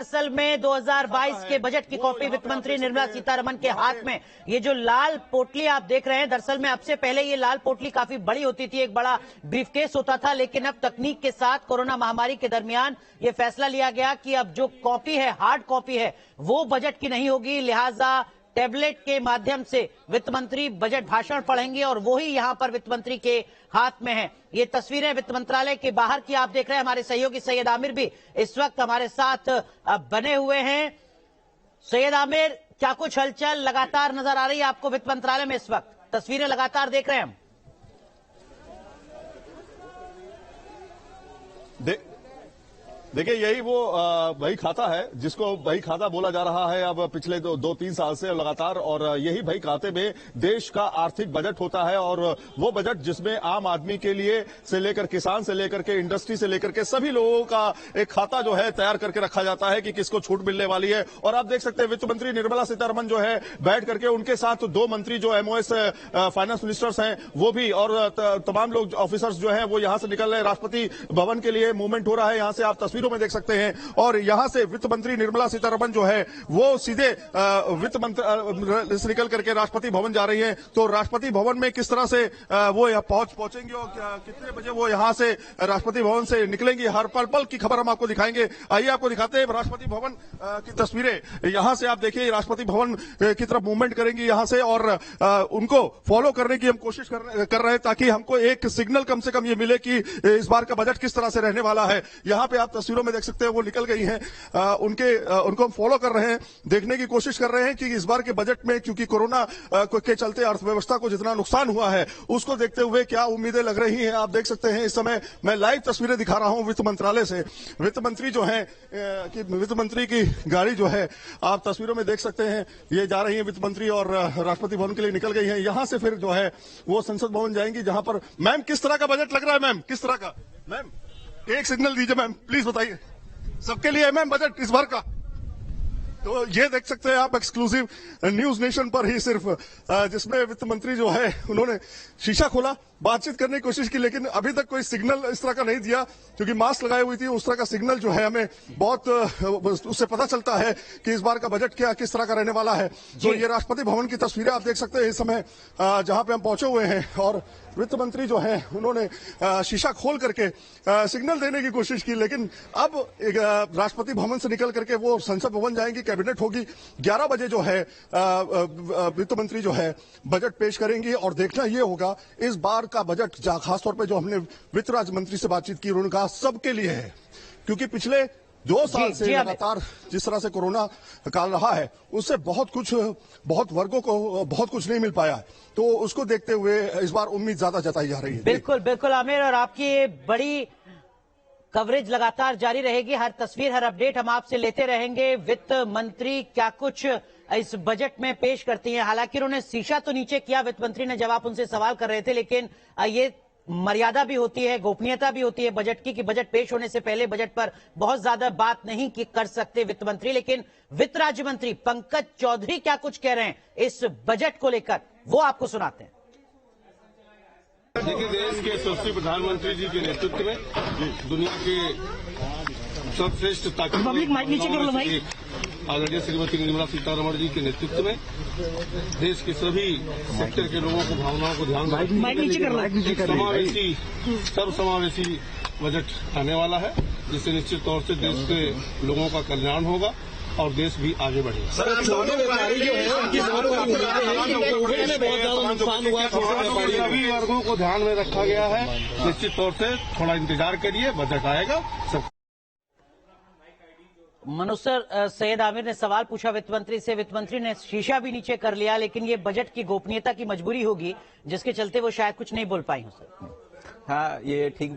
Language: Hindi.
असल में 2022 के बजट की कॉपी वित्त मंत्री निर्मला सीतारमण के हाथ में ये जो लाल पोटली आप देख रहे हैं, दरअसल में अब से पहले ये लाल पोटली काफी बड़ी होती थी, एक बड़ा ब्रीफकेस होता था, लेकिन अब तकनीक के साथ कोरोना महामारी के दरमियान ये फैसला लिया गया कि अब जो कॉपी है, हार्ड कॉपी है, वो बजट की नहीं होगी। लिहाजा टैबलेट के माध्यम से वित्त मंत्री बजट भाषण पढ़ेंगे और वो ही यहां पर वित्त मंत्री के हाथ में है। ये तस्वीरें वित्त मंत्रालय के बाहर की आप देख रहे हैं। हमारे सहयोगी सैयद आमिर भी इस वक्त हमारे साथ बने हुए हैं। सैयद आमिर, क्या कुछ हलचल लगातार नजर आ रही है आपको वित्त मंत्रालय में? इस वक्त तस्वीरें लगातार देख रहे हैं हम। देखिए, यही वो बही खाता है जिसको बही खाता बोला जा रहा है अब पिछले दो तीन साल से लगातार, और यही बही खाते में देश का आर्थिक बजट होता है। और वो बजट जिसमें आम आदमी के लिए से लेकर किसान से लेकर के इंडस्ट्री से लेकर के सभी लोगों का एक खाता जो है तैयार करके रखा जाता है कि किसको छूट मिलने वाली है। और आप देख सकते हैं वित्त मंत्री निर्मला सीतारमण जो है बैठ करके, उनके साथ दो मंत्री जो एमओएस फाइनेंस मिनिस्टर्स हैं वो भी, और तमाम लोग ऑफिसर्स जो है वो यहां से निकल रहे हैं। राष्ट्रपति भवन के लिए मूवमेंट हो रहा है, यहां से आप तस्वीरों में देख सकते हैं। और यहां से वित्त मंत्री निर्मला सीतारमण जो है वो सीधे वित्त मंत्री से निकल करके राष्ट्रपति भवन जा रही है। तो राष्ट्रपति भवन में किस तरह से वो यहाँ पहुंचेंगे और कितने बजे वो यहां से राष्ट्रपति भवन से निकलेंगी, हर पल पल की खबर हम आपको दिखाएंगे। आइए आपको दिखाते हैं राष्ट्रपति भवन की तस्वीरें। यहां से आप देखिए राष्ट्रपति भवन की तरफ मूवमेंट करेंगी यहां से, और उनको फॉलो करने की हम कोशिश कर रहे हैं ताकि हमको एक सिग्नल कम से कम ये मिले कि इस बार का बजट किस तरह से रहने वाला है। यहां पे आप तस्वीरों में देख सकते हैं वो निकल गई हैं। उनको हम फॉलो कर रहे हैं, देखने की कोशिश कर रहे हैं कि इस बार के बजट में, क्योंकि कोरोना के चलते अर्थव्यवस्था को जितना नुकसान हुआ है उसको देखते हुए क्या उम्मीदें लग रही हैं। आप देख सकते हैं इस समय मैं लाइव तस्वीरें दिखा रहा हूं वित्त मंत्रालय से। वित्त मंत्री जो है कि वित्त मंत्री की गाड़ी जो है आप तस्वीरों में देख सकते हैं, ये जा रही है वित्त मंत्री और राष्ट्रपति भवन के लिए निकल गई है। यहां से फिर जो है वो संसद भवन जाएंगी, जहां पर मैम किस तरह का बजट लग रहा है? मैम किस तरह का? मैम एक सिग्नल दीजिए मैम, प्लीज बताइए। सबके लिए है मैम बजट इस बार का? तो ये देख सकते हैं आप एक्सक्लूसिव न्यूज नेशन पर ही सिर्फ, जिसमें वित्त मंत्री जो है उन्होंने शीशा खोला, बातचीत करने की कोशिश की, लेकिन अभी तक कोई सिग्नल इस तरह का नहीं दिया, क्योंकि मास्क लगाई हुई थी। उस तरह का सिग्नल जो है हमें बहुत उससे पता चलता है कि इस बार का बजट क्या किस तरह का रहने वाला है। तो ये राष्ट्रपति भवन की तस्वीरें आप देख सकते हैं इस समय जहां पे हम पहुंचे हुए हैं, और वित्त मंत्री जो है उन्होंने शीशा खोल करके सिग्नल देने की कोशिश की, लेकिन अब राष्ट्रपति भवन से निकल करके वो संसद भवन जाएंगी, कैबिनेट होगी। 11 बजे जो है वित्त मंत्री जो है बजट पेश करेंगी, और देखना ये होगा इस बार का बजट खासतौर पे जो हमने वित्त राज्य मंत्री से बातचीत की, उन्होंने कहा सबके लिए है, क्योंकि पिछले 2 साल से लगातार जिस तरह से कोरोना काल रहा है उससे बहुत वर्गों को बहुत कुछ नहीं मिल पाया है। तो उसको देखते हुए इस बार उम्मीद ज्यादा जताई जा रही है। बिल्कुल बिल्कुल आमिर, और आपकी बड़ी कवरेज लगातार जारी रहेगी। हर तस्वीर, हर अपडेट हम आपसे लेते रहेंगे। वित्त मंत्री क्या कुछ इस बजट में पेश करती हैं? हालांकि उन्होंने शीशा तो नीचे किया वित्त मंत्री ने जब आप उनसे सवाल कर रहे थे, लेकिन ये मर्यादा भी होती है, गोपनीयता भी होती है बजट की, कि बजट पेश होने से पहले बजट पर बहुत ज्यादा बात नहीं कर सकते वित्त मंत्री। लेकिन वित्त राज्य मंत्री पंकज चौधरी क्या कुछ कह रहे हैं इस बजट को लेकर, वो आपको सुनाते हैं। देखिए, देश के यशस्वी प्रधानमंत्री जी के नेतृत्व में दुनिया के सर्वश्रेष्ठ ताकत आदरणीय श्रीमती निर्मला सीतारमण जी के नेतृत्व में देश के सभी सेक्टर के लोगों को, भावनाओं को ध्यान में समावेशी सर्वसमावेशी बजट आने वाला है, जिससे निश्चित तौर से देश के लोगों का कल्याण होगा और देश भी आगे बढ़ेगा। सभी वर्गों को ध्यान में रखा गया है। निश्चित तौर से थोड़ा इंतजार करिए, बजट आएगा सब। मनुसर सैयद आमिर ने सवाल पूछा वित्त मंत्री से, वित्त मंत्री ने शीशा भी नीचे कर लिया, लेकिन ये बजट की गोपनीयता की मजबूरी होगी जिसके चलते वो शायद कुछ नहीं बोल पाई हो सर। हाँ, ये ठीक